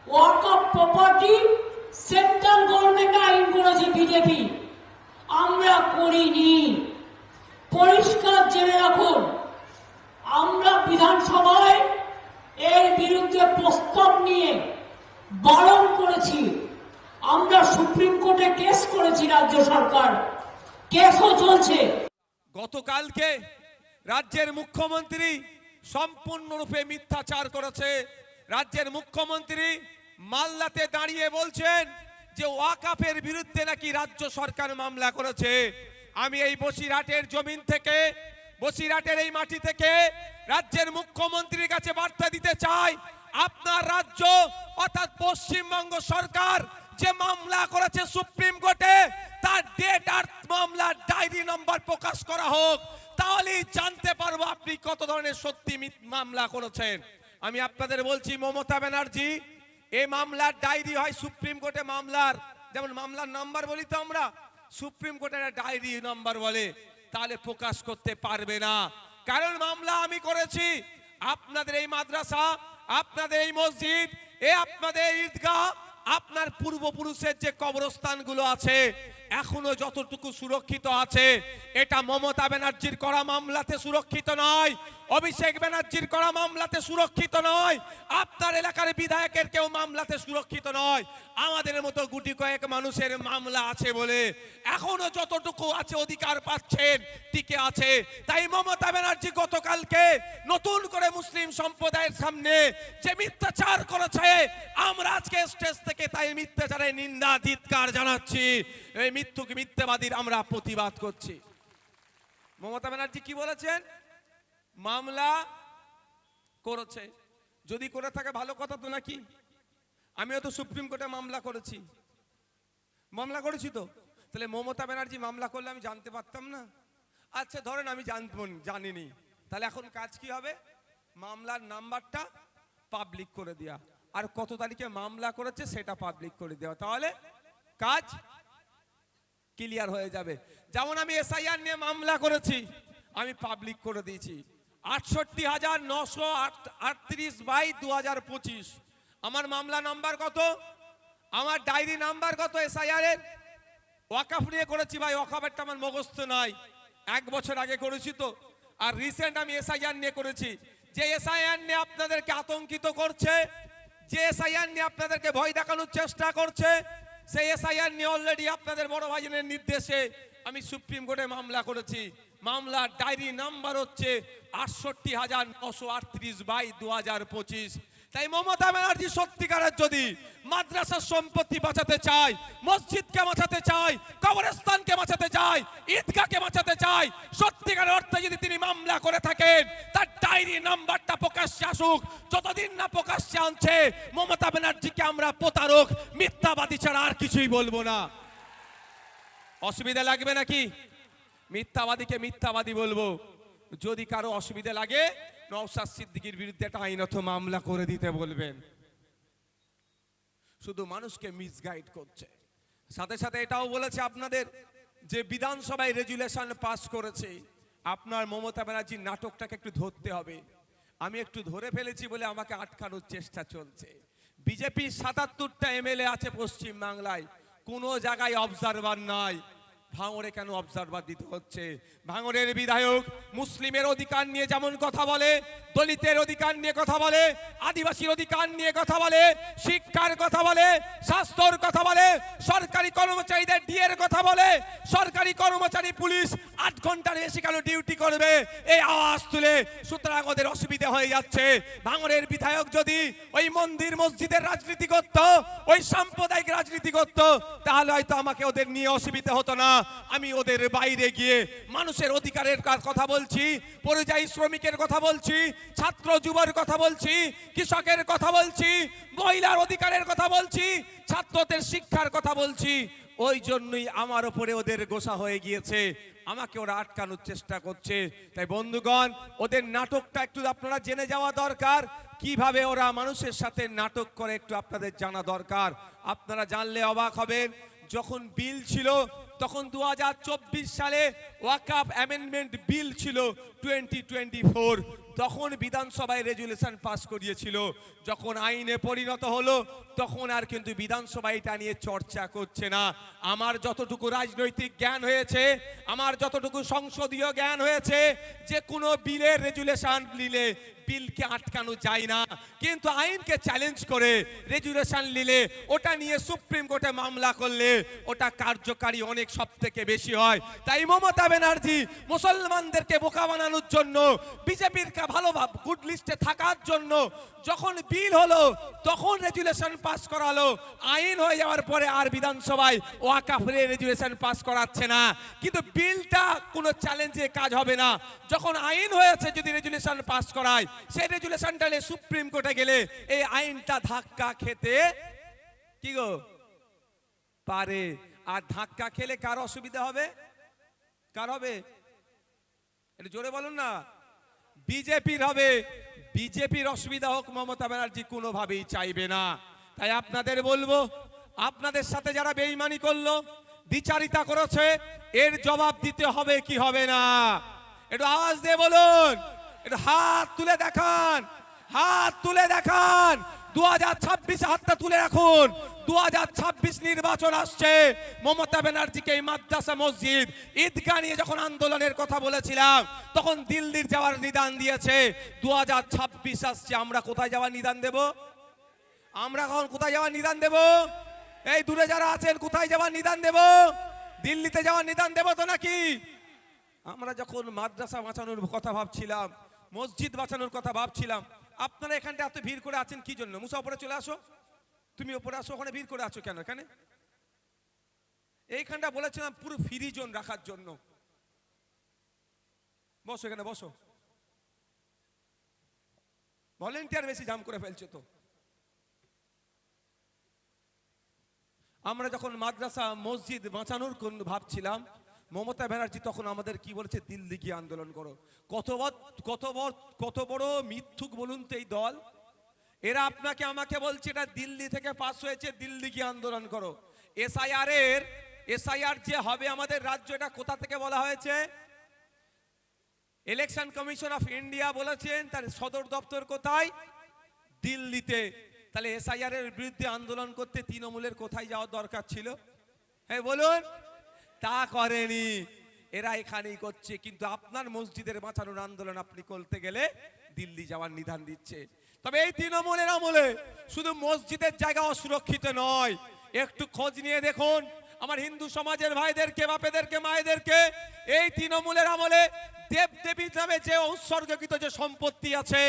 Work of property central government আইন করেছে BJP, আমরা করিনি। পরিষ্কার জেনে রাখুন, আমরা বিধানসভায় এর বিরুদ্ধে প্রস্তাব নিয়ে বারণ করেছি। আমরা সুপ্রিম কোর্টে কেস করেছি, রাজ্য সরকার কেসও চলছে। গতকালকে রাজ্যের মুখ্যমন্ত্রী সম্পূর্ণরূপে মিথ্যাচার করেছে। রাজ্যের মুখ্যমন্ত্রী মালদাতে দাঁড়িয়ে বলছেন যে ওয়াকাফের বিরুদ্ধে নাকি রাজ্য সরকার মামলা করেছে। আমি এই বসিরহাটের জমিন থেকে, বসিরহাটের এই মাটি থেকে রাজ্যের মুখ্যমন্ত্রীর কাছে বার্তা দিতে চাই, আপনার রাজ্য অর্থাৎ পশ্চিমবঙ্গ সরকার যে মামলা করেছে সুপ্রিম কোর্টে, তার ডেট আর মামলার ডায়েরি নম্বর প্রকাশ করা হোক, তাহলেই জানতে পারবো আপনি কত ধরনের সত্যি মামলা করেছেন। আমি আপনাদের বলছি, মমতা ব্যানার্জি, এই মামলার ডায়েরি হয় সুপ্রিম কোর্টে মামলার, যেমন মামলার নাম্বার বলি তো আমরা, সুপ্রিম কোর্টের ডায়েরি নাম্বার বলে, তাহলে প্রকাশ করতে পারবে না। কারণ মামলা আমি করেছি। আপনাদের এই মাদ্রাসা, আপনাদের এই মসজিদ, আপনাদের ঈদগাহ, আপনার পূর্বপুরুষের যে কবরস্থানগুলো আছে এখনো যতটুকু সুরক্ষিত আছে, এটা মমতা ব্যানার্জির করা মামলাতে সুরক্ষিত নয়, অভিষেক ব্যানার্জির করা মামলাতে সুরক্ষিত নয়, আপনার এলাকার বিধায়কের কেউ মামলাতে সুরক্ষিত নয়। আমাদের মতো গুটি কয়েক মানুষের মামলা আছে বলে এখনো যতটুকু আছে অধিকার পাচ্ছেন, টিকে আছে। তাই মমতা ব্যানার্জি গতকালকে নতুন করে মুসলিম সম্প্রদায়ের সামনে যে মিথ্যাচার করেছে, আমরা আজকে স্টেজ থেকে তাই মিথ্যাচারের নিন্দা ধিক্কার জানাচ্ছি। এই মিথ্যাবাদীর আমরা প্রতিবাদ করছি। মমতা ব্যানার্জি কি বলেছেন? মামলা করেছে, যদি করে থাকে ভালো কথা তো নাকি। আমিও তো সুপ্রিম কোর্টে মামলা করেছি, তো তাহলে মমতা ব্যানার্জি মামলা করলে আমি জানতে পারতাম না? আচ্ছা ধরেন আমি জানিনি, তাহলে এখন কাজ কি হবে? মামলার নাম্বারটা পাবলিক করে দেয়া, আর কত তারিখে মামলা করেছে সেটা পাবলিক করে দেওয়া, তাহলে কাজ ক্লিয়ার হয়ে যাবে। যেমন আমি এসআইআর নিয়ে মামলা করেছি, আমি পাবলিক করে দিয়েছি 68,938/2025। আমার মামলা নাম্বার কত, আমার ডায়েরি নাম্বার কত এসআইআর এর? ওয়াকাফ নিয়ে করেছি ভাই, ওয়াকাফেরটা আমার মুখস্থ নাই, 1 বছর আগে করেছি তো। আর রিসেন্ট আমি এসআইআর নিয়ে করেছি। যে এসআইআর নিয়ে আপনাদেরকে আতঙ্কিত করছে, যে এসআইআর নিয়ে আপনাদেরকে ভয় দেখানোর চেষ্টা করছে, সেই এসআইআর নিয়ে অলরেডি আপনাদের বড় ভাইজানের নির্দেশে আমি সুপ্রিম কোর্টে মামলা করেছি। মামলার ডায়েরি নাম্বার হচ্ছে 68,938/2025। তাই মমতা ব্যানার্জি সত্যিকারের যদি মাদ্রাসার সম্পত্তি বাঁচাতে চায়, মসজিদকে বাঁচাতে চায়, কবরস্থানকে বাঁচাতে চায়, ঈদগাহকে বাঁচাতে চায়, সত্যিকারের অর্থে যদি তিনি মামলা করে থাকেন, তার ডায়েরি নাম্বারটা প্রকাশ্যে আসুক। যতদিন না প্রকাশ্যে আনছে, মমতা ব্যানার্জিকে আমরা প্রতারক, মিথ্যাবাদী ছাড়া আর কিছুই বলবো না। অসুবিধা লাগবে নাকি? মিথ্যাবাদীকে মিথ্যাবাদী বলবো। যদি কারো অসুবিধা লাগে, নওশাদ সিদ্দিকীর বিরুদ্ধে একটা আইনত মামলা করে দিতে বলবেন। শুধু মানুষকে মিসগাইড করছে। সাথে সাথে এটাও বলেছে আপনাদের যে বিধানসভায় রেজুলেশন পাস করেছে, আপনার মমতা ব্যানার্জির নাটকটাকে একটু ধরতে হবে। আমি একটু ধরে ফেলেছি বলে আমাকে আটকানোর চেষ্টা চলছে। বিজেপির 77টা এমএলএ আছে পশ্চিম বাংলায়, কোনো জায়গায় অবজারভার নাই। ভাঙড়ে কেন অবজারভার দিতে হচ্ছে? ভাঙড়ের বিধায়ক মুসলিমের অধিকার নিয়ে যেমন কথা বলে, দলিতের অধিকার নিয়ে কথা বলে, আদিবাসীর অধিকার নিয়ে কথা বলে, শিক্ষার কথা বলে, স্বাস্থ্যর কথা বলে, সরকারি কর্মচারীদের ডিএর কথা বলে, সরকারি কর্মচারী পুলিশ 8 ঘন্টার বেশি কেন ডিউটি করবে, এই আওয়াজ তুলে। সুতরাং ওদের অসুবিধা হয়ে যাচ্ছে। ভাঙড়ের বিধায়ক যদি ওই মন্দির মসজিদের রাজনীতি করত, ওই সাম্প্রদায়িক রাজনীতি করত, তাহলে হয়তো আমাকে ওদের নিয়ে অসুবিধা হতো না। আমি ওদের বাইরে গিয়ে মানুষের অধিকারের কথা বলছি, পরিযায়ী শ্রমিকের কথা বলছি, ছাত্র যুবর কথা বলছি, কৃষকের কথা বলছি, মহিলার অধিকারের কথা বলছি, ছাত্রদের শিক্ষার কথা বলছি। ওই জন্যই আমার উপরে ওদের গোসা হয়ে গিয়েছে, আমাকে ওরা আটকানোর চেষ্টা করছে। তাই বন্ধুগণ, ওদের নাটকটা একটু আপনারা জেনে যাওয়া দরকার। কিভাবে ওরা মানুষের সাথে নাটক করে একটু আপনাদের জানা দরকার। আপনারা জানলে অবাক হবেন, যখন বিল ছিল তখন 2024 সালে ওয়াকফ অ্যামেন্ডমেন্ট বিল ছিল 2024, তখন বিধানসভায় রেজুলেশন পাস করিয়েছিল। যখন আইনে পরিণত হলো তখন আর কিন্তু বিধানসভা এটা নিয়ে চর্চা করছে না। আমার যতটুকু রাজনৈতিক জ্ঞান হয়েছে, আমার যতটুকু সংসদীয় জ্ঞান হয়েছে, যে কোনো বিলের রেজুলেশন নিলে বিলকে আটকানো যায় না, কিন্তু আইনকে চ্যালেঞ্জ করে রেজুলেশন নিলে ওটা নিয়ে সুপ্রিম কোর্টে মামলা করলে ওটা কার্যকারী অনেক সব থেকে বেশি হয়। তাই মমতা ব্যানার্জি মুসলমানদেরকে বোকা বানানোর জন্য, বিজেপির ভালো গুড লিস্টে থাকার জন্য যখন বিল হলো তখন রেজুলেশন পাস করালো, আইন হয়ে যাওয়ার পরে আর বিধানসভায় ওয়াকাফের রেজুলেশন পাস করাচ্ছে না। কিন্তু বিলটা কোনো চ্যালেঞ্জে কাজ হবে না। যখন আইন হয়েছে যদি রেজুলেশন পাস করায়, সেই রেজুলেশনটা সুপ্রিম কোর্টে গেলে এই আইনটা ধাক্কা খেতে কি গো পারে। আর ধাক্কা খেলে কার অসুবিধা হবে? কার হবে? একটু জোরে বলুন না। বিজেপির হবে। বিজেপির অসুবিধা হোক মমতা ব্যানার্জি কোনোভাবেই চাইবে না। তাই আপনাদের বলবো, আপনাদের সাথে যারা বেঈমানি করলো, দ্বিচারিতা করেছে, এর জবাব দিতে হবে কি হবে না? একটু আওয়াজ দিয়ে বলুন, একটু হাত তুলে দেখান, হাত তুলে দেখান। 2026 হাতটা তুলে রাখুন। 2026 নির্বাচন আসছে। মমতা ব্যানার্জিকে এই মাদ্রাসা, মসজিদ, ঈদগাহ নিয়ে যখন আন্দোলনের কথা বলেছিলাম তখন দিল্লির যাওয়ার নিদান দিয়েছে। 2026 আসছে, আমরা কোথায় যাওয়ার নিদান দেব? আমরা এখন কোথায় যাওয়ার নিদান দেব? এই দূরে যারা আছেন কোথায় যাওয়ার নিদান দেব? দিল্লিতে যাওয়ার নিদান দেব তো নাকি? আমরা যখন মাদ্রাসা বাঁচানোর কথা ভাবছিলাম, মসজিদ বাঁচানোর কথা ভাবছিলাম, আপনারা এখানটা এত ভিড় করে আছেন কি জন্য? মুসা উপরে চলে আসো, তুমি উপরে আসো, ওখানে ভিড় করে আছো কেন? এখানে এইখানটা বলেছিলাম পুরো ফ্রি জোন রাখার জন্য। বসো, এখানে বসো। ভলেন্টিয়ার বেশি জাম করে ফেলছে তো। আমরা যখন মাদ্রাসা, মসজিদ বাঁচানোর ভাবছিলাম, মমতা ব্যানার্জি তখন আমাদের কি বলেছে? দিল্লি গিয়ে আন্দোলন করো। কত বড় মিথ্যুক বলুন তো এই দল। এরা আপনাকে আমাকে বলছে এটা দিল্লি থেকে পাস হয়েছে, দিল্লি গিয়ে আন্দোলন করো। এসআইআর যে হবে আমাদের রাজ্য, এটা কোথা থেকে বলা হয়েছে? ইলেকশন কমিশন অফ ইন্ডিয়া বলেছেন তার সদর দপ্তর কোথায়? দিল্লিতে। তাহলে এসআইআর এর বিরুদ্ধে আন্দোলন করতে তৃণমূলের কোথায় যাওয়ার দরকার ছিল? হ্যাঁ বলুন। তা করেনি, এরা এখানেই করছে। কিন্তু আপনার মসজিদের বাঁচানোর আন্দোলন আপনি করতে গেলে দিল্লি যাওয়ার নিধান দিচ্ছে। তবে এই তৃণমূলের আমলে শুধু মসজিদের জায়গা অসুরক্ষিত নয়, একটু খোঁজ নিয়ে দেখুন আমার হিন্দু সমাজের ভাইদেরকে, বাপেদেরকে, মায়েদেরকে। এই তৃণমূলের আমলে দেবদেবীর নামে যে উৎসর্গকৃত যে সম্পত্তি আছে,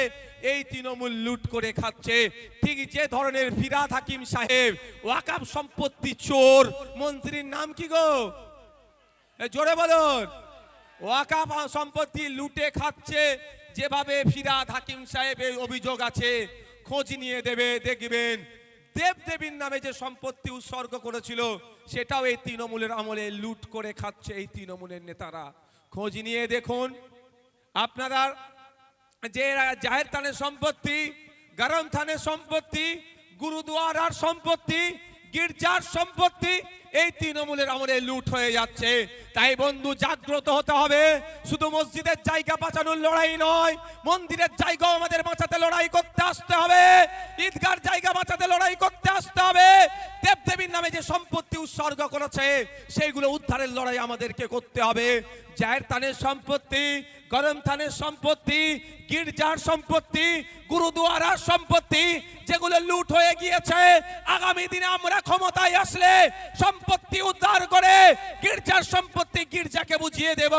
এই তৃণমূল লুট করে খাচ্ছে। ঠিক যে ধরনের ফিরহাদ হাকিম সাহেব ওয়াকাফ সম্পত্তি চোর, মন্ত্রীর নাম কি গো? জোরে বলুন। ওয়াকাফ সম্পত্তি লুটে খাচ্ছে যেভাবে ফিরহাদ হাকিম সাহেবের অভিযোগ আছে, খোঁজ নিয়ে দেখবেন দেবদেবীর নামে যে সম্পত্তি উৎসর্গ করেছিল সেটাও এই তৃণমূলের আমলে লুট করে খাচ্ছে এই তৃণমূলের নেতারা। খোঁজ নিয়ে দেখুন আপনারা, যে জাহের থানের সম্পত্তি, গরম থানের সম্পত্তি, গুরুদুয়ারার সম্পত্তি, গির্জার সম্পত্তি এই তৃণমূলের আমলে লুট হয়ে যাচ্ছে। তাই বন্ধু জাগ্রত হতে হবে। শুধু মসজিদের জায়গা বাঁচানোর লড়াই নয়, মন্দিরের জায়গাও আমাদের বাঁচাতে লড়াই করতে আসতে হবে। ঈদগার জায়গা বাঁচাতে লড়াই করতে আসতে হবে। দেবদেবীর নামে যে সম্পত্তি উৎসর্গ করেছে সেইগুলো উদ্ধারের লড়াই আমাদেরকে করতে হবে। জাহের থানের সম্পত্তি, গরম থানের সম্পত্তি, গির্জার সম্পত্তি, গুরুদুয়ারার সম্পত্তি যেগুলো লুট হয়ে গিয়েছে, আগামী দিনে আমরা ক্ষমতায় আসলে সম্পত্তি উদ্ধার করে গির্জার সম্পত্তি গির্জাকে বুঝিয়ে দেব।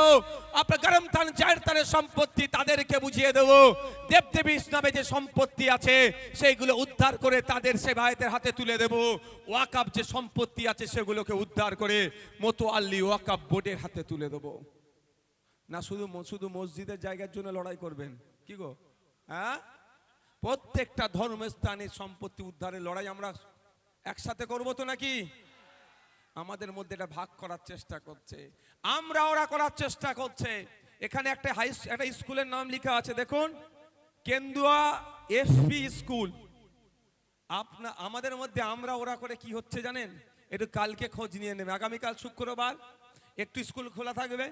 আপনার গরম থান, জাহের থানের সম্পত্তি তাদেরকে বুঝিয়ে দেব। দেবদেবীর নামে যে সম্পত্তি আছে সেইগুলো উদ্ধার করে তাদের সেবায়েতের হাতে তুলে দেব। ওয়াকাফ যে সম্পত্তি আছে সেগুলোকে উদ্ধার করে মোতোয়াল্লি ওয়াকাফ বোর্ডের হাতে তুলে দেব। না শুধু মসজিদের জায়গার জন্য লড়াই করবেন কি গো? হ্যাঁ, প্রত্যেকটা ধর্মস্থানের সম্পত্তি উদ্ধারের লড়াই আমরা একসাথে করব তো নাকি? আমাদের মধ্যে এটা ভাগ করার চেষ্টা করছে, আমরা ওরা করার চেষ্টা করছে। এখানে একটা স্কুলের নাম লেখা আছে দেখুন, কেন্দুয়া এফপি স্কুল। আমাদের মধ্যে আমরা ওরা করে কি হচ্ছে জানেন? একটু কালকে খোঁজ নিয়ে নেবে। আগামীকাল শুক্রবার একটু স্কুল খোলা থাকবে।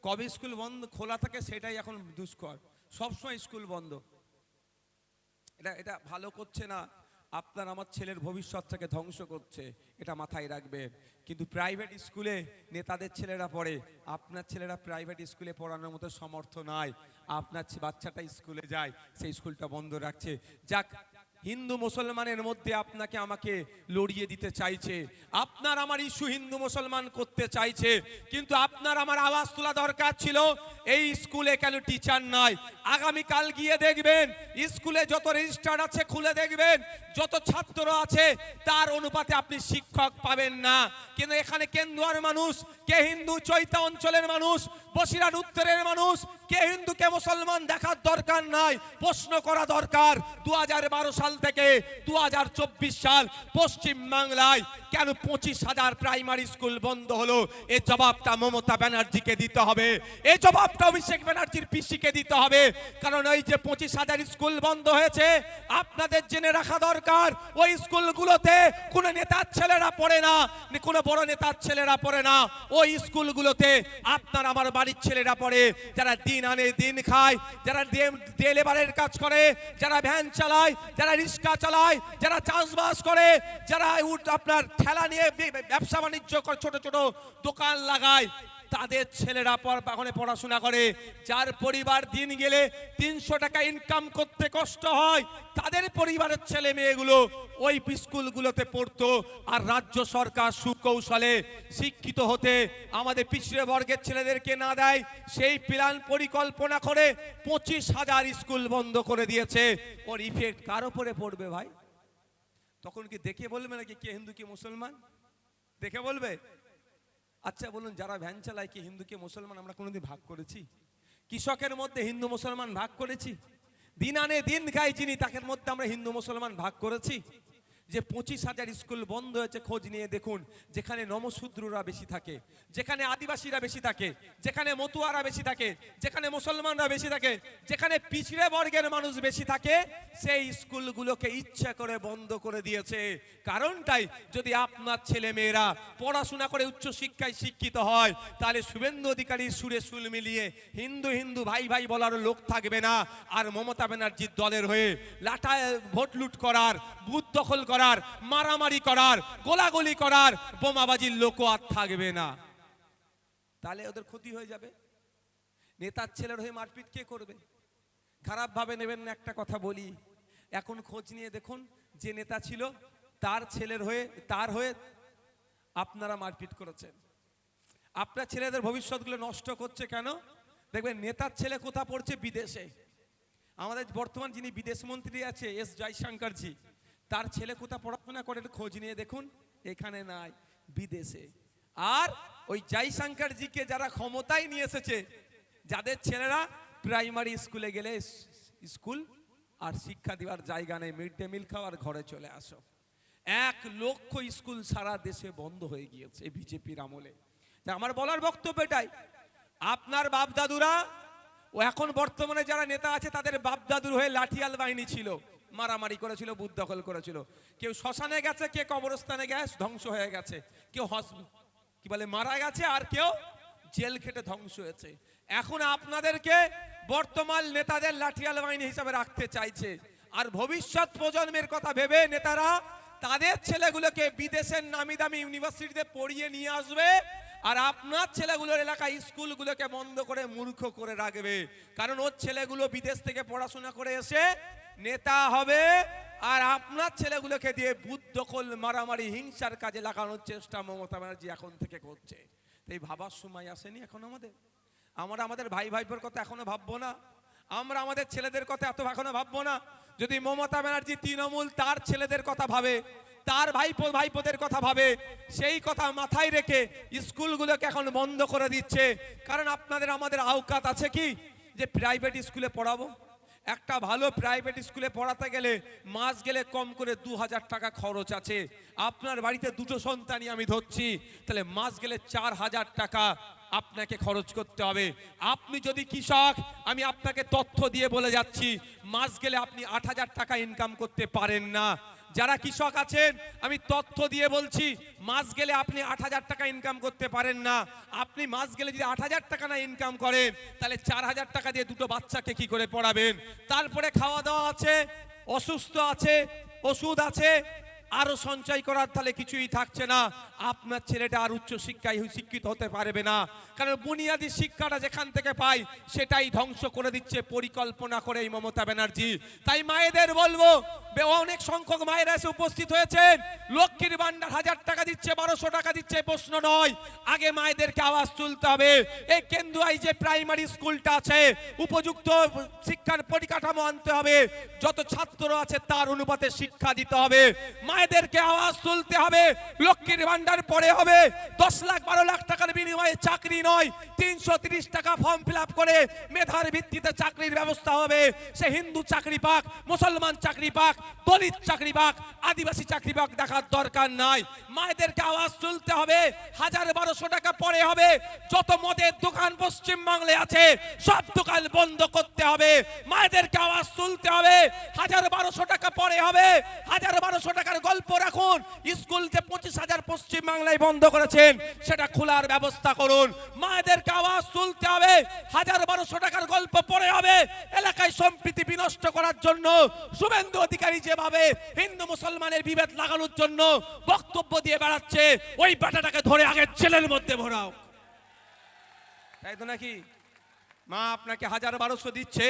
কবে স্কুল বন্ধ খোলা থাকে সেটাই এখন দুষ্কর। সবসময় স্কুল বন্ধ, এটা ভালো করছে না। আপনার আমার ছেলের ভবিষ্যৎটাকে ধ্বংস করছে, এটা মাথায় রাখবেন। কিন্তু প্রাইভেট স্কুলে নেতাদের ছেলেরা পড়ে, আপনার ছেলেরা প্রাইভেট স্কুলে পড়ানোর মতো সমর্থ নয়। আপনার বাচ্চাটা স্কুলে যায়, সেই স্কুলটা বন্ধ রাখছে। যাক, হিন্দু মুসলমানের মধ্যে আপনাকে আমাকে লড়িয়ে দিতে চাইছে, আপনার আমার ইস্যু হিন্দু মুসলমান করতে চাইছে, কিন্তু আপনার আমার আওয়াজ তোলা দরকার ছিল এই স্কুলে কেন টিচার নাই। আগামীকাল গিয়ে দেখবেন স্কুলে যত রেজিস্টার আছে খুলে দেখবেন, যত ছাত্র আছে তার অনুপাতে আপনি শিক্ষক পাবেন না। কিন্তু এখানে কেন্দুয়ার মানুষ, কে হিন্দু চৈতা অঞ্চলের মানুষ, বসিরহাট উত্তরের মানুষ, কে হিন্দু কে মুসলমান দেখার দরকার নাই, প্রশ্ন করা দরকার 2012 সাল থেকে 2024 সাল পশ্চিম বাংলায় কেন 25,000 প্রাইমারি স্কুল বন্ধ হলো? এই জবাবটা মমতা ব্যানার্জিকে দিতে হবে, এই জবাবটা অভিষেক ব্যানার্জির পিসিকে দিতে হবে। কারণ এই যে 25,000 স্কুল বন্ধ হয়েছে, আপনাদের জেনে রাখা দরকার ওই স্কুলগুলোতে কোনো নেতার ছেলেরা পড়ে না, কোনো বড় নেতার ছেলেরা পড়ে না। ওই স্কুলগুলোতে আপনার আমার বাড়ির ছেলেরা পড়ে, যারা দিন আনে দিন খায়, যারা ডে লেবারের কাজ করে, যারা ভ্যান চালায়, যারা রিক্সা চালায়, যারা চাষবাস করে, যারা আপনার ঠেলা নিয়ে ব্যবসা বাণিজ্য করে, ছোট ছোট দোকান লাগায়, তাদের ছেলেরা ওখানে পড়াশোনা করে। যার পরিবার দিন গেলে 300 টাকা ইনকাম করতে কষ্ট হয়, তাদের পরিবারের ছেলে মেয়েগুলো ওই স্কুলগুলোতে পড়তো। আর রাজ্য সরকার সুকৌশলে শিক্ষিত হতে আমাদের পিছিয়ে বর্গের ছেলেদেরকে না দেয়, সেই প্ল্যান পরিকল্পনা করে 25,000 স্কুল বন্ধ করে দিয়েছে। ওর ইফেক্ট কার উপরে পড়বে ভাই? তখন কি দেখে বলবে নাকি কে হিন্দু কে মুসলমান? দেখে বলবে? আচ্ছা বলুন, যারা ভ্যান চালায় কি হিন্দু কে মুসলমান আমরা কোনোদিন ভাগ করেছি? কৃষকের মধ্যে হিন্দু মুসলমান ভাগ করেছি? দিন আনে দিন খাই যিনি, তাদের মধ্যে আমরা হিন্দু মুসলমান ভাগ করেছি? যে 25,000 স্কুল বন্ধ হয়েছে, খোঁজ নিয়ে দেখুন। যেখানে নমশূদ্ররা বেশি থাকে, যেখানে আদিবাসীরা বেশি থাকে, যেখানে মতুয়ারা বেশি থাকে, যেখানে মুসলমানরা বেশি থাকে, যেখানে পিছড়ে বর্গের মানুষ বেশি থাকে, সেই স্কুলগুলোকে ইচ্ছা করে বন্ধ করে দিয়েছে। কারণটাই, যদি আপনার ছেলে মেয়েরা পড়াশোনা করে উচ্চ শিক্ষায় শিক্ষিত হয়, তাহলে শুভেন্দু অধিকারীর সুরে সুল মিলিয়ে হিন্দু হিন্দু ভাই ভাই বলার লোক থাকবে না। আর মমতা ব্যানার্জির দলের হয়ে লাটায় ভোট লুট করার, বুথ দখল করার, মারামারি করার, গোলাগুলি করার, বোমাবাজির লোকও আর থাকবে না। তাহলে ওদের ক্ষতি হয়ে যাবে। নেতার ছেলের হয়ে মারপিট কে করবে? খারাপ ভাবে নেবেন না, একটা কথা বলি, এখন খোঁজ নিয়ে দেখুন যে নেতা ছিল তার ছেলের হয়ে, তার হয়ে আপনারা মারপিট করেছেন। আপনার ছেলেদের ভবিষ্যৎগুলো নষ্ট করছে কেন? দেখবেন নেতার ছেলে কোথা পড়ছে? বিদেশে। আমাদের বর্তমান যিনি বিদেশ মন্ত্রী আছে এস জয়শঙ্করজি, তার ছেলে কোথা পড়াশোনা করে খোঁজ নিয়ে দেখুন, এখানে নাই, বিদেশে। আর ওই জয়শঙ্করজিকে যারা ক্ষমতায় নিয়ে এসেছে, যাদের ছেলেরা প্রাইমারি স্কুলে গেলে স্কুল আর শিক্ষা দেওয়ার জায়গা নেই, মিড ডে মিল খাওয়ার ঘরে চলে আসো। 1 লক্ষ স্কুল সারা দেশে বন্ধ হয়ে গিয়েছে বিজেপির আমলে। আমার বলার বক্তব্য এটাই, আপনার বাপ দাদুরা ও এখন বর্তমানে যারা নেতা আছে তাদের বাপ দাদুর হয়ে লাঠিয়াল বাহিনী ছিল, মারামারি করেছিল, বুথ দখল করেছিল। কেউ শ্মশানে গেছে, কে কবরস্থানে গেছে, ধ্বংস হয়ে গেছে, কেউ কি বলে মারা গেছে, আর কেউ জেল খেটে ধ্বংস হয়েছে। এখন আপনাদেরকে বর্তমান নেতাদের লাঠিয়াল বাহিনী হিসাবে রাখতে চাইছে। আর ভবিষ্যৎ প্রজন্মের কথা ভেবে নেতারা তাদের ছেলেগুলোকে বিদেশের নামি দামি ইউনিভার্সিটিতে পড়িয়ে নিয়ে আসবে, আর আপনার ছেলেগুলোর এলাকায় স্কুলগুলোকে বন্ধ করে মূর্খ করে রাখবে। কারণ ওর ছেলেগুলো বিদেশ থেকে পড়াশোনা করে এসে নেতা হবে, আর আপনার ছেলেগুলোকে দিয়ে বুথ দখল, মারামারি, হিংসার কাজে লাগানোর চেষ্টা মমতা ব্যানার্জি এখন থেকে করছে। এই ভাবার সময় আসেনি এখন আমাদের? আমরা আমাদের ভাই ভাইপোর কথা এখনো ভাববো না? আমরা আমাদের ছেলেদের কথা এত এখনো ভাববো না? যদি মমতা ব্যানার্জি তৃণমূল তার ছেলেদের কথা ভাবে, তার ভাইপোদের কথা ভাবে, সেই কথা মাথায় রেখে স্কুলগুলোকে এখন বন্ধ করে দিচ্ছে। কারণ আপনাদের আমাদের আওকাত আছে কি যে প্রাইভেট স্কুলে পড়াবো? একটা ভালো প্রাইভেট স্কুলে পড়াতে গেলে মাস গেলে কম করে 2,000 টাকা খরচ আছে। আপনার বাড়িতে 2টো সন্তানই আমি ধরছি, তাহলে মাস গেলে 4,000 টাকা আপনাকে খরচ করতে হবে। আপনি যদি কৃষক, আমি আপনাকে তথ্য দিয়ে বলে যাচ্ছি, মাস গেলে আপনি 8,000 টাকা ইনকাম করতে পারেন না। যারা কৃষক আছেন আমি তথ্য দিয়ে বলছি, মাস গেলে আপনি 8,000 টাকা ইনকাম করতে পারেন না। আপনি মাস গেলে যদি 8,000 টাকা না ইনকাম করেন, তাহলে 4,000 টাকা দিয়ে 2টো বাচ্চাকে কি করে পড়াবেন? তারপরে খাওয়া দাওয়া আছে, অসুস্থ আছে, ওষুধ আছে, আরো সঞ্চয় করার তাহলে কিছুই থাকছে না। আপনার ছেলেটা আর উচ্চ শিক্ষায় শিক্ষিত হতে পারবে না, কারণ বুনিয়াদী শিক্ষাটা যেখান থেকে পাই সেটাই ধ্বংস করে দিচ্ছে পরিকল্পনা করে এই মমতা ব্যানার্জি। তাই মায়েদের বলবো, অনেক সংখ্যক মায়েরা এসে উপস্থিত হয়েছেন, লক্ষ্মীর ভান্ডার 1000 টাকা দিচ্ছে, 1200 টাকা দিচ্ছে, প্রশ্ন নয়। আগে মায়েদেরকে আওয়াজ তুলতে হবে। এই কেন্দুয়াই যে প্রাইমারি স্কুলটা আছে, উপযুক্ত শিক্ষার পরিকাঠামো আনতে হবে, যত ছাত্র আছে তার অনুপাতে শিক্ষা দিতে হবে। মায়েদেরকে আওয়াজ তুলতে হবে। লক্ষ্মীর ভান্ডার পরে হবে, 10 লাখ 12 লাখ টাকার বিনিময়ে চাকরি নয়, 330 টাকা ফর্ম ফিল আপ করে মেধার ভিত্তিতে চাকরির ব্যবস্থা হবে। সে হিন্দু চাকরি পাক, মুসলমান চাকরি পাক, দলিত চাকরি পাক, আদিবাসী চাকরি পাক, দেখার দরকার নাই। মায়েদেরকে আওয়াজ তুলতে হবে। 1000-1200 টাকা পরে হবে। যত মদের দোকান পশ্চিম বাংলায় আছে সব দোকান বন্ধ করতে হবে। মায়েদেরকে আওয়াজ তুলতে হবে। 1000-1200 টাকা পরে হবে। 1000-1200 টাকার গল্প রাখুন। স্কুল যে 25,000 পশ্চিম বাংলায় বন্ধ করেছেন সেটা খোলার ব্যবস্থা করুন। মায়েদেরকে আওয়াজ তুলতে হবে। 1000-1200 টাকার গল্প পরে হবে। এলাকায় সম্প্রীতি বিনষ্ট করার জন্য শুভেন্দু অধিকারী যেভাবে হিন্দু মুসলমানের বিভেদ লাগানোর জন্য বক্তব্য দিয়ে বেড়াচ্ছে, ওই বেটাটাকে ধরে আগে জেলের মধ্যে ভরাও। তাই তো নাকি? মা আপনাকে 1000-1200 দিচ্ছে,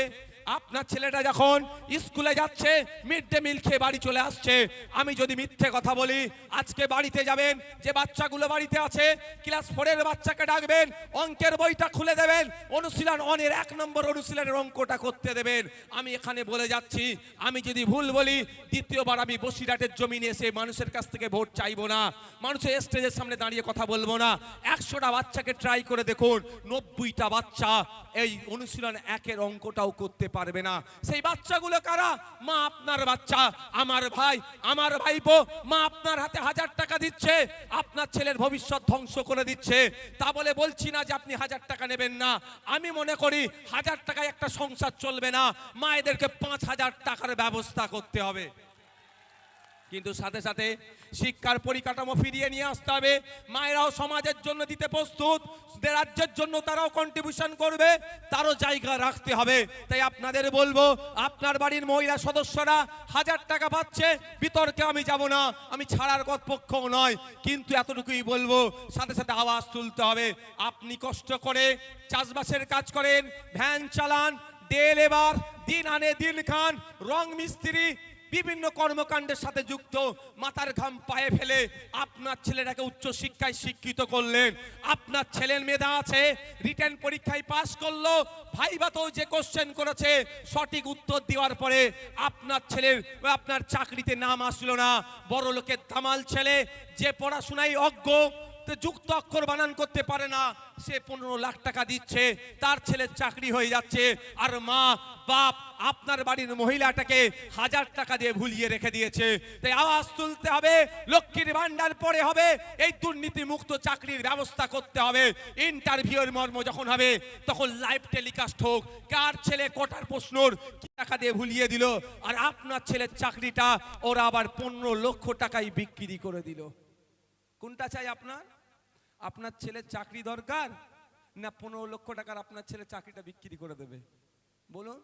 আপনার ছেলেটা যখন স্কুলে যাচ্ছে মিড ডে মিল খেয়ে বাড়ি চলে আসছে। আমি যদি মিথ্যে কথা বলি, আজকে বাড়িতে যাবেন, যে বাচ্চাগুলো বাড়িতে আছে ক্লাস 4 এর বাচ্চাকে ডাকবেন, অঙ্কের বইটা খুলে দেবেন, অনুশীলন 1 নম্বর অনুশীলনের অঙ্কটা করতে দেবেন। আমি এখানে বলে যাচ্ছি, আমি যদি ভুল বলি দ্বিতীয়বার আমি বসিরহাটের জমিনে এসে মানুষের কাছ থেকে ভোট চাইবো না, মানুষের স্টেজের সামনে দাঁড়িয়ে কথা বলবো না। 100টা বাচ্চাকে ট্রাই করে দেখুন, 90টা বাচ্চা এই অনুশীলন 1-এর অঙ্কটাও করতে পারবে না। সেই বাচ্চাগুলো কারা? মা আপনার বাচ্চা, আমার ভাই, আমার ভাইপো। মা আপনার হাতে 1000 টাকা দিচ্ছে, আপনার ছেলের ভবিষ্যৎ ধ্বংস করে দিচ্ছে। তা বলে বলছি না যে আপনি 1000 টাকা নেবেন না। আমি মনে করি 1000 টাকায় একটা সংসার চলবে না, মায়েদেরকে 5000 টাকার ব্যবস্থা করতে হবে। কিন্তু সাথে সাথে শিক্ষার পরিকাঠামো ফিরিয়ে নিয়ে আসতে হবে। মায়েরাও সমাজের জন্য দিতে প্রস্তুত, রাজ্যের জন্য তারাও কন্ট্রিবিউশন করবে, তারও জায়গা রাখতে হবে। তাই আপনাদের বলবো, আপনার বাড়ির মহিলা সদস্যরা 1000 টাকা পাচ্ছে, বিতর্কে আমি যাব না, আমি ছাড়ার পক্ষও নয়, কিন্তু এতটুকুই বলবো, সাথে সাথে আওয়াজ তুলতে হবে। আপনি কষ্ট করে চাষবাসের কাজ করেন, ভ্যান চালান, ডে লেবার, দিন আনে দিন খান, রং মিস্ত্রি, বিভিন্ন কর্মকাণ্ডের সাথে যুক্ত, মাথার ঘাম পায়ে ফেলে আপনার ছেলেটাকে উচ্চ শিক্ষায় শিক্ষিত করলেন। আপনার ছেলের মেধা আছে, রিটেন পরীক্ষায় পাশ করলো, ভাইভাতেও যে কোশ্চেন করেছে সঠিক উত্তর দেওয়ার পরে আপনার ছেলের আপনার চাকরিতে নাম আসলো না। বড় লোকের দামাল ছেলে, যে পড়াশোনায় অজ্ঞ, যুক্ত অক্ষর বানান করতে পারে না, সে 15 লাখ টাকা দিচ্ছে, তার ছেলের চাকরি হয়ে যাচ্ছে। আর মা বাপ আপনার বাড়ির মহিলাটাকে 1000 টাকা দিয়ে ভুলিয়ে রেখে দিয়েছে। তাই আওয়াজ তুলতে হবে, লক্ষ্মীর ভান্ডার পরে হবে, এই দুর্নীতি মুক্ত চাকরির ব্যবস্থা করতে হবে। ইন্টারভিউর মর্ম যখন হবে তখন লাইভ টেলিকাস্ট হোক, কার ছেলে কোটার প্রশ্নর কি টাকা দিয়ে ভুলিয়ে দিল, আর আপনার ছেলের চাকরিটা ওরা আবার 15 লক্ষ টাকায় বিক্রি করে দিল। কোনটা চাই আপনার? আপনার ছেলের চাকরি দরকার, না 15 লক্ষ টাকার আপনার ছেলে চাকরিটা বিক্রি করে দেবে? বলুন।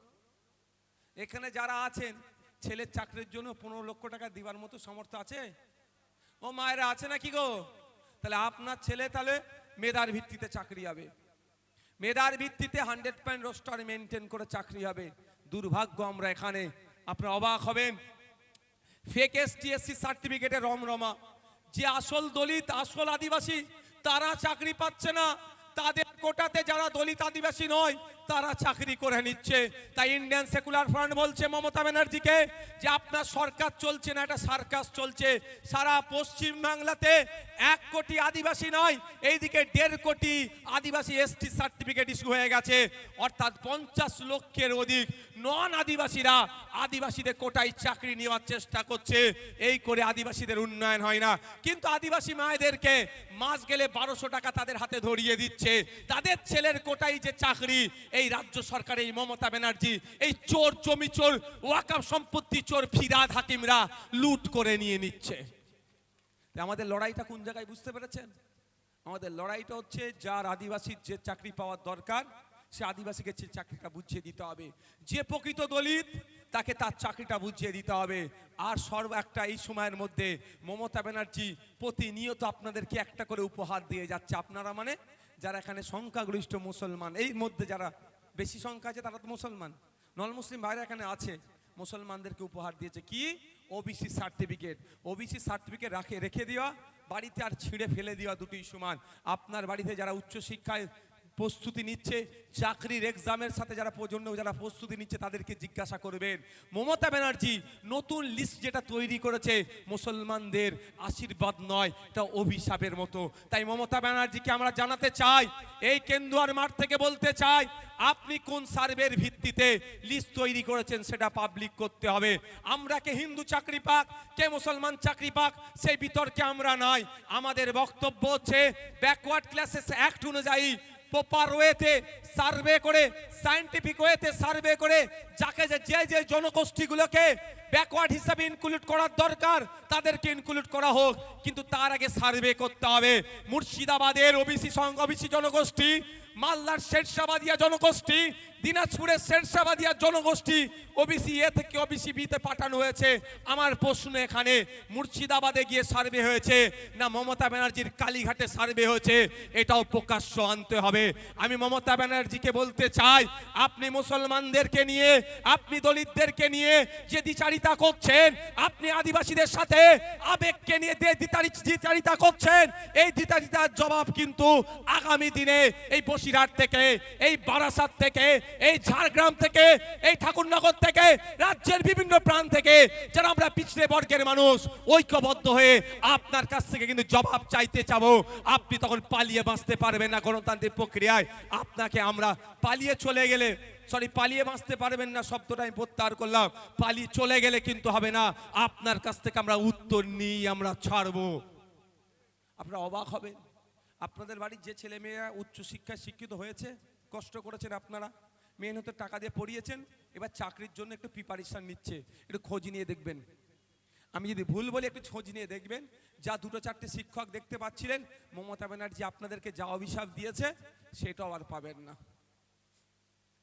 এখানে যারা আছেন ছেলের চাকরির জন্য 15 লক্ষ টাকা দিবার মতো সামর্থ্য আছে? ও মায়েরা আছে নাকি গো? তাহলে আপনার ছেলে তাহলে মেধার ভিত্তিতে চাকরি হবে, মেধার ভিত্তিতে 100% রোস্টার মেনটেন করে চাকরি হবে। দুর্ভাগ্য আমরা এখানে, আপনারা অবাক হবেন, ফেক এসটিএসসি সার্টিফিকেটে রমরমা, যে আসল দলিত আসল আদিবাসী তারা চাকরি পাচ্ছে না, তাদের কোটাতে যারা দলিত আদিবাসী নয় তারা চাকরি করে নিচ্ছে। তাই ইন্ডিয়ান সেকুলার ফ্রন্ট বলছে মমতা ব্যানার্জিকে যে আপনার সরকার চলছে না, এটা সার্কাস চলছে। সারা পশ্চিম বাংলাতে 1 কোটি আদিবাসী নয়, এইদিকে 1.5 কোটি আদিবাসী এসটি সার্টিফিকেট ইস্যু হয়ে গেছে, অর্থাৎ 50 লক্ষের অধিক নন আদিবাসীরা আদিবাসীদের কোটায় চাকরি নেওয়ার চেষ্টা করছে। এই করে আদিবাসীদের উন্নয়ন হয় না, কিন্তু আদিবাসী মায়েদেরকে মাস গেলে 1200 টাকা তাদের হাতে ধরিয়ে দিচ্ছে। তাদের ছেলের কোটায় যে চাকরি, এই রাজ্য সরকার, এই মমতা ব্যানার্জি, এই চোর, জমি চোর, ওয়াকফ সম্পত্তি চোর ফিরহাদ হাকিমরা লুট করে নিয়ে নিচ্ছে। আমাদের লড়াইটা কোন জায়গায় বুঝতে পেরেছেন? আমাদের লড়াইটা হচ্ছে যার আদিবাসীর যে চাকরি পাওয়ার দরকার সে আদিবাসীকে চাকরিটা বুঝিয়ে দিতে হবে। যে প্রকৃত দলিত তাকে তার চাকরিটা বুঝিয়ে দিতে হবে। আর একটা এই সময়ের মধ্যে মমতা ব্যানার্জি প্রতিনিয়ত আপনাদেরকে একটা করে উপহার দিয়ে যাচ্ছে। আপনারা মানে যারা এখানে সংখ্যাগরিষ্ঠ মুসলমান, এই মধ্যে যারা বেশি সংখ্যা আছে তারা তো মুসলমান, নন মুসলিম ভাইরা এখানে আছে, মুসলমানদেরকে উপহার দিয়েছে কি? OBC certificate. ওবিসি সার্টিফিকেট রেখে দেওয়া, বাড়িতে আর ছিঁড়ে ফেলে দেওয়া দুটোই সমান। আপনার বাড়িতে যারা উচ্চশিক্ষায় প্রস্তুতি নিচ্ছে, চাকরির এক্সামের সাথে যারা প্রস্তুতি নিচ্ছে, তাদেরকে জিজ্ঞাসা করবেন মমতা ব্যানার্জি নতুন লিস্ট যেটা তৈরি করেছে মুসলমানদের আশীর্বাদ নয়, এটা অভিশাপের মতো। তাই মমতা ব্যানার্জিকে আমরা জানাতে চাই, এই কেন্দুয়ার মাঠ থেকে বলতে চাই, আপনি কোন সার্ভের ভিত্তিতে লিস্ট তৈরি করেছেন সেটা পাবলিক করতে হবে। আমরা কে হিন্দু চাকরি পাক, কে মুসলমান চাকরি পাক, সেই বিতর্কে আমরা নাই। আমাদের বক্তব্য হচ্ছে ব্যাকওয়ার্ড ক্লাসেস অ্যাক্ট অনুযায়ী প্রপার ওয়েতে সার্ভে করে, সায়েন্টিফিক ওয়েতে সার্ভে করে, যাকে যে জনগোষ্ঠীগুলোকে ব্যাকওয়ার্ড হিসাবে ইনক্লুড করার দরকার তাদেরকে ইনক্লুড করা হোক, কিন্তু তার আগে সার্ভে করতে হবে। মুর্শিদাবাদের ওবিসি জনগোষ্ঠী, মালদার শেরশাবাদিয়া জনগোষ্ঠী, দিনাজপুরের শেরশাবাদিয়া জনগোষ্ঠী ওবিসি এ থেকে ওবিসি বিতে পাঠানো হয়েছে। আমার প্রশ্ন এখানে, মুর্শিদাবাদে গিয়ে সার্ভে হয়েছে না মমতা ব্যানার্জির কালীঘাটে সার্ভে হয়েছে? এটাও প্রকাশ্য আনতে হবে। আমি মমতা ব্যানার্জিকে বলতে চাই, আপনি মুসলমানদেরকে নিয়ে, আপনি দলিতদেরকে নিয়ে যে দ্বিচারিতা করছেন, আপনি আদিবাসীদের সাথে আবেগকে নিয়ে দ্বিচারিতা করছেন, এই দ্বিচারিতার জবাব কিন্তু আগামী দিনে এই বসিরহাট থেকে, এই বারাসাত থেকে, এই ঝাড়গ্রাম থেকে, এই ঠাকুরনগর থেকে, রাজ্যের বিভিন্ন প্রান্ত থেকে যারা আমরা পিছড়ে বর্গের মানুষ ঐক্যবদ্ধ হয়ে আপনার কাছ থেকে কিন্তু জবাব চাইতে চাবো। আপনি তখন পালিয়ে বাঁচতে পারবেন না গণতান্ত্রিক প্রক্রিয়ায়। আপনাকে আমরা পালিয়ে বাঁচতে পারবেন না, শব্দটা আমি প্রত্যাহার করলাম। পালিয়ে চলে গেলে কিন্তু হবে না, আপনার কাছ থেকে আমরা উত্তর নিয়ে আমরা ছাড়বো। আপনারা অবাক হবেন, আপনাদের বাড়ির যে ছেলে মেয়েরা উচ্চশিক্ষায় শিক্ষিত হয়েছে, কষ্ট করেছেন, আপনারা মেহনতে টাকা দিয়ে পড়িয়েছেন, এবার চাকরির জন্য একটু প্রিপারেশন নিচ্ছে, একটু খোঁজ নিয়ে দেখবেন। আমি যদি ভুল বলি একটু খোঁজ নিয়ে দেখবেন। যা 2-4টে শিক্ষক দেখতে পাচ্ছিলেন, মমতা ব্যানার্জি আপনাদেরকে যা অভিশাপ দিয়েছে সেটাও আর পাবেন না,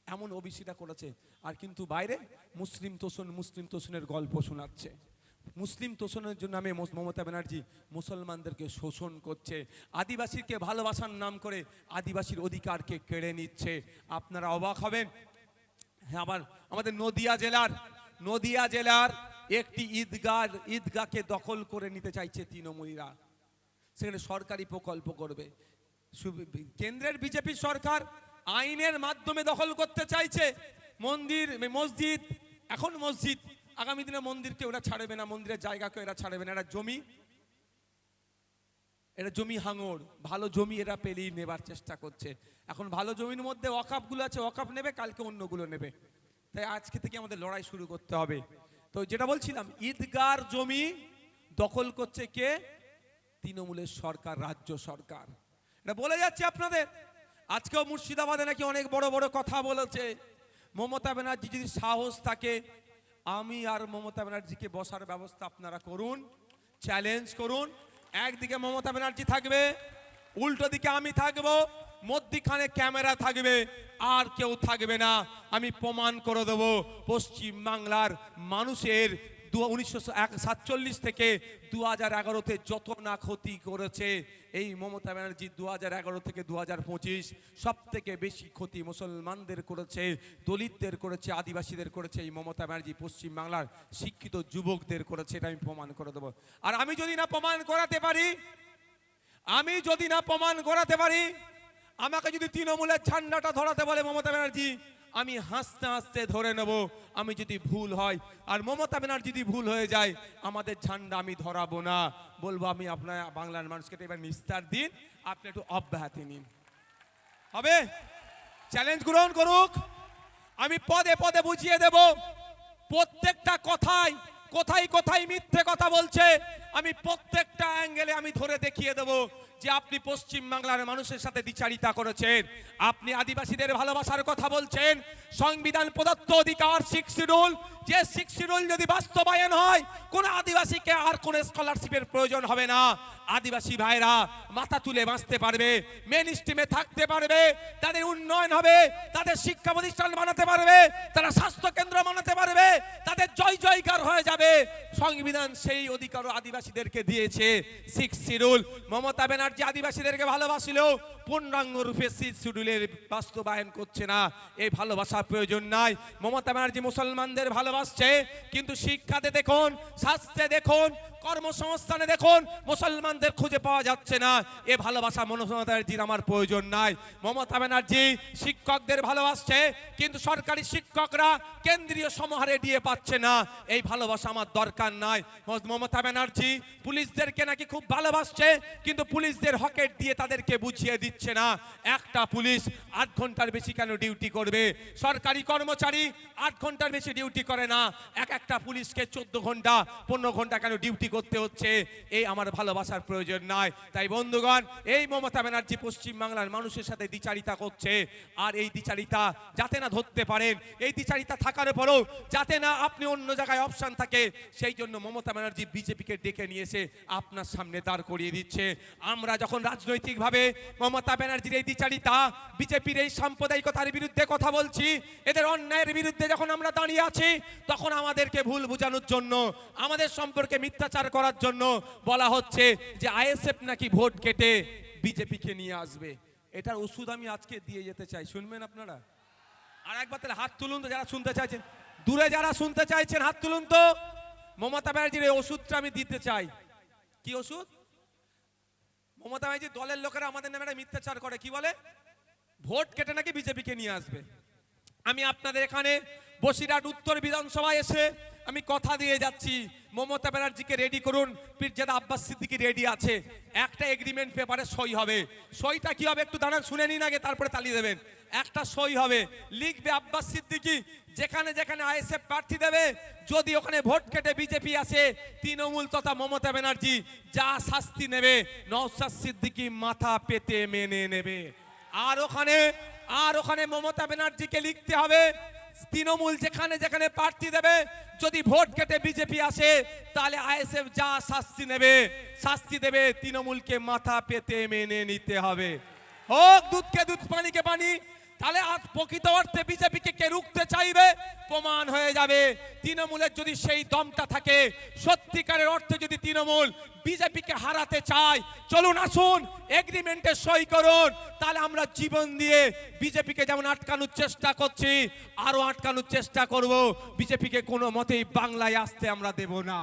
এমন ওবিসিটা করেছে। আর কিন্তু বাইরে মুসলিম তোষণের গল্প শোনাচ্ছে। মুসলিম তোষণের জন্য আমি মমতা ব্যানার্জি মুসলমানদেরকে শোষণ করছে, আদিবাসীকে ভালোবাসার নাম করে আদিবাসীর অধিকারকে কেড়ে নিচ্ছে। আপনারা অবাক হবেন। হ্যাঁ, আবার আমাদের নদিয়া জেলার একটি ঈদগাহকে দখল করে নিতে চাইছে তৃণমূলীরা, সেখানে সরকারি প্রকল্প করবে। কেন্দ্রের বিজেপি সরকার আইনের মাধ্যমে দখল করতে চাইছে মসজিদ। এখন মসজিদ, আগামী দিনে মন্দিরকে ওরা ছাড়বে না, মন্দিরের জায়গাকে এরা ছাড়বে না। এরা জমি হাঙর, ভালো জমি এরা পেলেই নেবার চেষ্টা করছে। এখন ভালো জমির মধ্যে ওয়াকাফগুলো আছে, ওয়াকাফ নেবে, কালকে অন্যগুলো নেবে। তাই আজকে থেকে আমাদের লড়াই শুরু করতে হবে। তো যেটা বলছিলাম, ঈদগার জমি দখল করছে কে? তৃণমূলের সরকার, রাজ্য সরকার। এটা বলে যাচ্ছে আপনাদের। আজকেও মুর্শিদাবাদে নাকি অনেক বড় বড় কথা বলেছে। মমতা ব্যানার্জি যদি সাহস থাকে, আমি আর মমতা ব্যানার্জিকে বসার ব্যবস্থা আপনারা করুন, চ্যালেঞ্জ করুন। একদিকে মমতা ব্যানার্জি থাকবে, উল্টো দিকে আমি থাকবো, মধ্যখানে ক্যামেরা থাকবে, আর কেউ থাকবে না। আমি প্রমাণ করে দেবো পশ্চিম বাংলার মানুষের 1947 থেকে 2011-তে যত না ক্ষতি করেছে এই মমতা ব্যানার্জি, 2011 থেকে 2025 সব থেকে বেশি ক্ষতি মুসলমানদের করেছে, দলিতদের করেছে, আদিবাসীদের করেছে এই মমতা ব্যানার্জি। পশ্চিম বাংলার শিক্ষিত যুবকদের করেছে, এটা আমি প্রমাণ করে দেবো। আর আমি যদি না প্রমাণ করাতে পারি, আমাকে যদি তৃণমূলের ঝান্ডাটা ধরাতে বলে মমতা ব্যানার্জি, আমি হাসতে হাসতে ধরে নেব। আমি যদি ভুল হয় আর মমতা ব্যানার্জি যদি ভুল হয়ে যায়, আমাদের ঝান্ডা আমি ধরাবো না, বলবো আমি আপনার বাংলার মানুষকে এবার নিস্তার দিন, আপনি একটু অব্যাহতি নিন। হবে? চ্যালেঞ্জ গ্রহণ করুক, আমি পদে পদে বুঝিয়ে দেব প্রত্যেকটা কোথায় মিথ্যে কথা বলছে। আমি প্রত্যেকটা অ্যাঙ্গেলে আমি ধরে দেখিয়ে দেব যে আপনি পশ্চিম বাংলার মানুষের সাথে দ্বিচারিতা করেছেন, আপনি আদিবাসীদের ভালোবাসার কথা বলছেন। সংবিধান প্রদত্ত অধিকার 6 শিডিউল, যে 6 শিডিউল যদি বাস্তবায়ন হয়, কোন আদিবাসীকে আর কোন স্কলারশিপের প্রয়োজন হবে না। আদিবাসী ভাইরা মাথা তুলে বাঁচতে পারবে, মেন স্ট্রিমে থাকতে পারবে, তাদের উন্নয়ন হবে, তাদের শিক্ষা প্রতিষ্ঠান বানাতে পারবে, তারা স্বাস্থ্য কেন্দ্র বানাতে পারবে, তাদের জয় জয়কার হয়ে যাবে। সংবিধান সেই অধিকার আদিবাসীদেরকে দিয়েছে। 6 শিডিউল মমতা ব্যানার্জি আদিবাসীদেরকে ভালোবাসিল, পূর্ণাঙ্গ রূপে 6 শিডিউলের বাস্তবায়ন করছে না। এই ভালোবাসার প্রয়োজন নাই। মমতা ব্যানার্জি মুসলমানদের ভালোবাসছে, কিন্তু শিক্ষাতে দেখুন, স্বাস্থ্যে দেখুন, কর্মসংস্থানে দেখুন, মুসলমানদের খুঁজে পাওয়া যাচ্ছে না। এ ভালোবাসা মমতা ব্যানার্জির আমার প্রয়োজন নাই। মমতা ব্যানার্জি শিক্ষকদের ভালোবাসছে, কিন্তু সরকারি শিক্ষকরা কেন্দ্রীয় সমাহারে দিয়ে পাচ্ছে না। এই ভালোবাসা আমার দরকার নাই। মমতা ব্যানার্জি পুলিশদেরকে নাকি খুব ভালোবাসছে, কিন্তু পুলিশদের হকেট দিয়ে তাদেরকে বুঝিয়ে দিচ্ছে না। একটা পুলিশ 8 ঘন্টার বেশি কেন ডিউটি করবে? সরকারি কর্মচারী 8 ঘন্টার বেশি ডিউটি করে না। একটা পুলিশকে 14 ঘন্টা 15 ঘন্টা কেন ডিউটি করতে হচ্ছে? এই আমার ভালোবাসার প্রয়োজন নাই। তাই বন্ধুগণ, এই মমতা ব্যানার্জি পশ্চিম বাংলার মানুষের সাথে দ্বিচারিতা করছে। আর এই দ্বিচারিতা যাতে না ধরতে পারেন, এই দ্বিচারিতা থাকার পরেও যাতে না আপনি অন্য জায়গায় অপশন থাকে, সেই জন্য মমতা ব্যানার্জি বিজেপিকে ডেকে নিয়ে এসে আপনার সামনে দাঁড় করিয়ে দিচ্ছে। আমরা যখন রাজনৈতিকভাবে মমতা ব্যানার্জির এই দ্বিচারিতা, বিজেপির এই সাম্প্রদায়িকতার বিরুদ্ধে কথা বলছি, এদের অন্যায়ের বিরুদ্ধে যখন আমরা দাঁড়িয়ে আছি, তখন আমাদেরকে ভুল বোঝানোর জন্য, আমাদের সম্পর্কে মিথ্যাচার করার জন্য বলা হচ্ছে যে আইএসএফ নাকি ভোট কেটে বিজেপিকে নিয়ে আসবে। এটার ওষুধ আমি আজকে দিয়ে যেতে চাই, শুনবেন আপনারা? আর একবার তাহলে হাত তুলুন তো যারা শুনতে চাইছেন, দূরে যারা শুনতে চাইছেন হাত তুলুন তো। মমতা ব্যানার্জির এই ওষুধটা আমি দিতে চাই। কি ওষুধ? মমতা ব্যানার্জি দলের লোকেরা আমাদের নামে মিথ্যাচার করে, কি বলে? ভোট কেটে নাকি বিজেপিকে নিয়ে আসবে। আমি আপনাদের এখানে বসিরহাট উত্তর বিধানসভায় এসে আমি কথা দিয়ে যাচ্ছি, মমতা ব্যানার্জিকে রেডি করুন। পীরজাদা আব্বাস সিদ্দিকী রেডি আছে, একটা এগ্রিমেন্ট পেপারে সই হবে। সইটা কি হবে একটু দাঁড়ান, শুনে নিন আগে, তারপরে তালি দেবেন। একটা সই হবে, লিখবে আব্বাস সিদ্দিকী, যেখানে যেখানে আইএসএফ প্রার্থী দেবে, যদি ওখানে ভোট কেটে বিজেপি আসে, তৃণমূল তথা মমতা ব্যানার্জি যা শাস্তি নেবে নওশাদ সিদ্দিকী মাথা পেতে মেনে নেবে। আর ওখানে মমতা ব্যানার্জিকে লিখতে হবে, তৃণমূল যেখানে যেখানে প্রার্থী দেবে, যদি ভোট কেটে বিজেপি আসে, তাহলে আইএসএফ যা শাস্তি দেবে তৃণমূলকে মাথা পেতে মেনে নিতে হবে। হোক দুধকে দুধ, পানিকে পানি। তাহলে আজ প্রকৃত অর্থে বিজেপিকে কে রুখতে চাইবে প্রমাণ হয়ে যাবে। তৃণমূলের যদি সেই দমটা থাকে, সত্যিকারের অর্থে যদি তৃণমূল বিজেপিকে হারাতে চায়, চলুন আসুন এগ্রিমেন্টে সই করুন। তাহলে আমরা জীবন দিয়ে বিজেপিকে যেমন আটকানোর চেষ্টা করছি, আরো আটকানোর চেষ্টা করব। বিজেপিকে কোনো মতেই বাংলায় আসতে আমরা দেব না।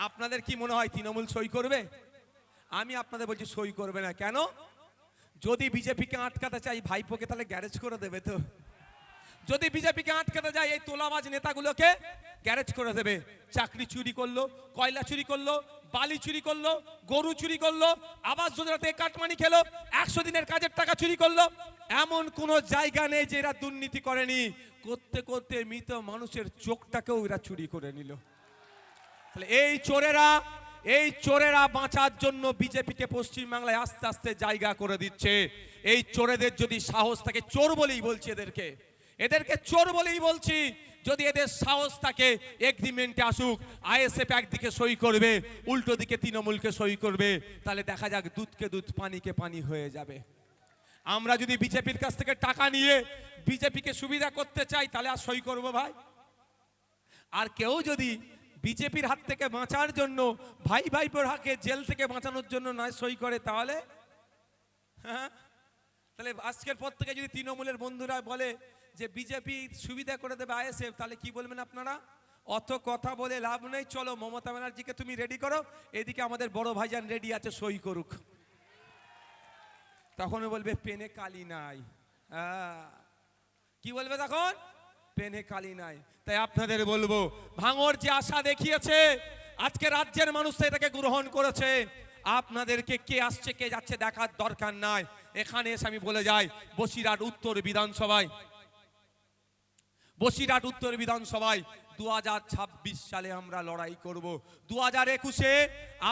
আপনাদের কি মনে হয় তৃণমূল সই করবে? আমি আপনাদের বলছি সই করবে না। কেন? যদি বিজেপিকে আটকাতে চাই, ভাইপোকে তাহলে গ্যারেজ করে দেবে তো। যদি বিজেপিকে আটকাতে যায়, এই তোলাবাজ নেতাগুলোকে গ্যারেজ করে দেবে। চাকরি চুরি করলো, কয়লা চুরি করলো, বালি চুরি করলো, গরু চুরি করলো, আবাস যোজনাতে কাটমানি খেলো, 100 দিনের কাজের টাকা চুরি করলো। এমন কোন জায়গা নেই যে এরা দুর্নীতি করেনি। করতে করতে মৃত মানুষের চোখটাকেও এরা চুরি করে নিল। তাহলে এই চোরেরা বাঁচার জন্য বিজেপিকে পশ্চিম বাংলায় আস্তে আস্তে জায়গা করে দিচ্ছে। এই চোরেদের যদি সাহস থাকে, চোর বলেই বলছি এদেরকে চোর বলেই বলছি, যদি এদের সাহস থাকে এগ্রিমেন্টে আসুক। আইএসএফ একদিকে সই করবে, উল্টো দিকে তৃণমূলকে সই করবে, তাহলে দেখা যাক দুধকে দুধ, পানিকে পানি হয়ে যাবে। আমরা যদি বিজেপির কাছ থেকে টাকা নিয়ে বিজেপিকে সুবিধা করতে চাই, তাহলে আর সই করবো ভাই? আর কেউ যদি বিজেপির হাত থেকে বাঁচার জন্য, ভাই ভাইপোর হাকে জেল থেকে বাঁচানোর জন্য নয় সই করে, তাহলে তাহলে আজকের পর থেকে যদি তৃণমূলের বন্ধুরা বলে যে বিজেপি সুবিধা করে দেবে আইএসএফ, তাহলে কি বলবেন আপনারা? অত কথা বলে লাভ নেই, চলো মমতা ব্যানার্জিকে তুমি রেডি করো, এদিকে আমাদের বড় ভাইজান রেডি আছে, সই করুক। তখন বলবে পেনে কালি নাই। কি বলবে তখন? পেনে কালি নাই। তাই আপনাদের বলবো, ভাঙর যে আশা দেখিয়েছে, আজকে রাজ্যের মানুষ এটাকে গ্রহণ করেছে। আপনাদেরকে কে আসছে কে যাচ্ছে দেখার দরকার নাই। এখানে এসে আমি বলে যাই, বসিরহাট উত্তর বিধানসভায় 2026 সালে আমরা লড়াই করব। 2021-এ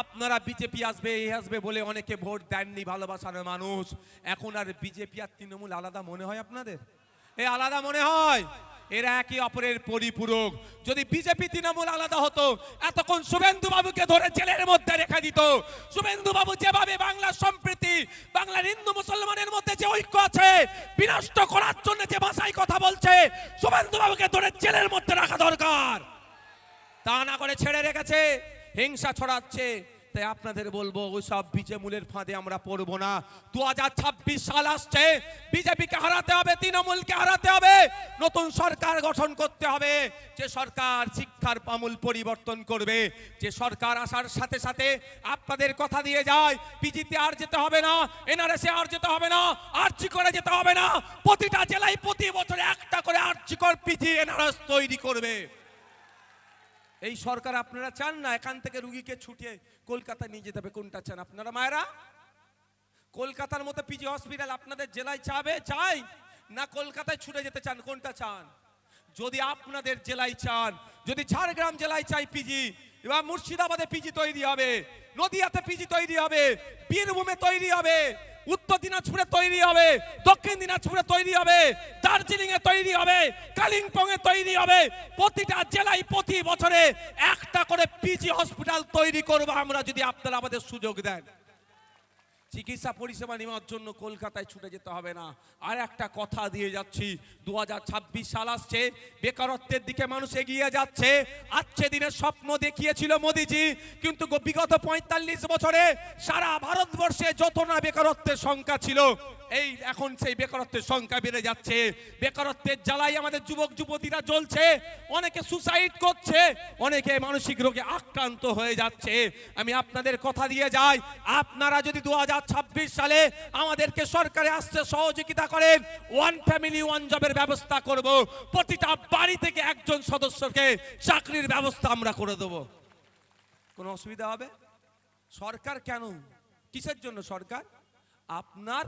আপনারা বিজেপি আসবে বলে অনেকে ভোট দেননি, ভালোবাসার মানুষ। এখন আর বিজেপি আর তৃণমূল আলাদা মনে হয় আপনাদের? আলাদা মনে হয়? এরা একে অপরের পরিপূরক। যদি বিজেপি তৃণমূল আলাদা হতো এতক্ষণ শুভেন্দু বাবুকে ধরে জেলের মধ্যে রেখে দিত। শুভেন্দু বাবু যেভাবে বাংলার সম্প্রীতি, বাংলার হিন্দু মুসলমানের মধ্যে যে ঐক্য আছে বিনষ্ট করার জন্য যে ভাষায় কথা বলছে, শুভেন্দু বাবুকে ধরে জেলের মধ্যে রাখা দরকার। তা না করে ছেড়ে রেখেছে, হিংসা ছড়াচ্ছে। তাই আপনাদের বলবো ওইসব বিজেমূলের ফাঁদে আমরা পড়বো না। 2026 সাল আসছে, বিজেপিকে হারাতে হবে, তৃণমূলকে হারাতে হবে, নতুন সরকার গঠন করতে হবে। যে সরকার শিক্ষার আমূল পরিবর্তন করবে, যে সরকার আসার সাথে সাথে আপনাদের কথা দিয়ে যায় পিজিতে আর যেতে হবে না, এনআরএসে আর যেতে হবে না, আর্জি করে যেতে হবে না, প্রতিটা জেলায় প্রতি বছরে একটা করে আর্জি কর পিজি এনআরএস তৈরি করবে। এই সরকার আপনারা চান না? এখান থেকে রুগীকে ছুটিয়ে কলকাতা নিয়ে যেতে হবে। কোনটা চান আপনারা মায়েরা? কলকাতার মতো পিজি হসপিটাল আপনাদের জেলায় চাই না কলকাতায় ছুটে যেতে চান? কোনটা চান? যদি আপনাদের জেলায় চান, যদি ঝাড়গ্রাম জেলায় চাই পিজি, এবার মুর্শিদাবাদে পিজি তৈরি হবে, নদিয়াতে পিজি তৈরি হবে, বীরভূমে তৈরি হবে, উত্তর দিনাজপুরে তৈরি হবে, দক্ষিণ দিনাজপুরে তৈরি হবে, দার্জিলিং এ তৈরি হবে, কালিম্পং এ তৈরি হবে। প্রতিটা জেলায় প্রতি বছরে একটা করে পিজি হসপিটাল তৈরি করব আমরা, যদি আপনারা আমাদের সুযোগ দেন। চিকিৎসা পরিষেবা নেওয়ার জন্য কলকাতায় ছুটে যেতে হবে না। আর একটা কথা দিয়ে যাচ্ছি, 2026 সাল আসছে, বেকারত্বের দিকে মানুষ এগিয়ে যাচ্ছে। আজকে দিনের স্বপ্ন দেখিয়েছিল মোদিজি, কিন্তু বিগত 45 বছরে সারা ভারতবর্ষে যত না বেকারত্বের সংখ্যা ছিল, এই এখন সেই বেকারত্বের সংখ্যা বেড়ে যাচ্ছে। বেকারত্বের জ্বালায় আমাদের যুবক যুবতীরা জ্বলছে, অনেকে সুসাইড করছে, অনেকে মানসিক রোগে আক্রান্ত হয়ে যাচ্ছে। আমি আপনাদের কথা দিয়ে যাই, আপনারা যদি 2026 সালে আমাদেরকে সরকারে আসতে সহযোগিতা করেন, ওয়ান ফ্যামিলি ওয়ান জবের ব্যবস্থা করব, প্রতিটা বাড়ি থেকে একজন সদস্যকে চাকরির ব্যবস্থা আমরা করে দেব। কোনো অসুবিধা হবে? সরকার কেন, কিসের জন্য সরকার? আপনার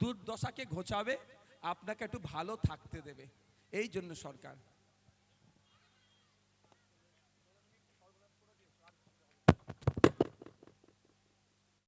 দুর্দশাকে ঘোচাবে, আপনাকে একটু ভালো থাকতে দেবে, এই জন্য সরকার।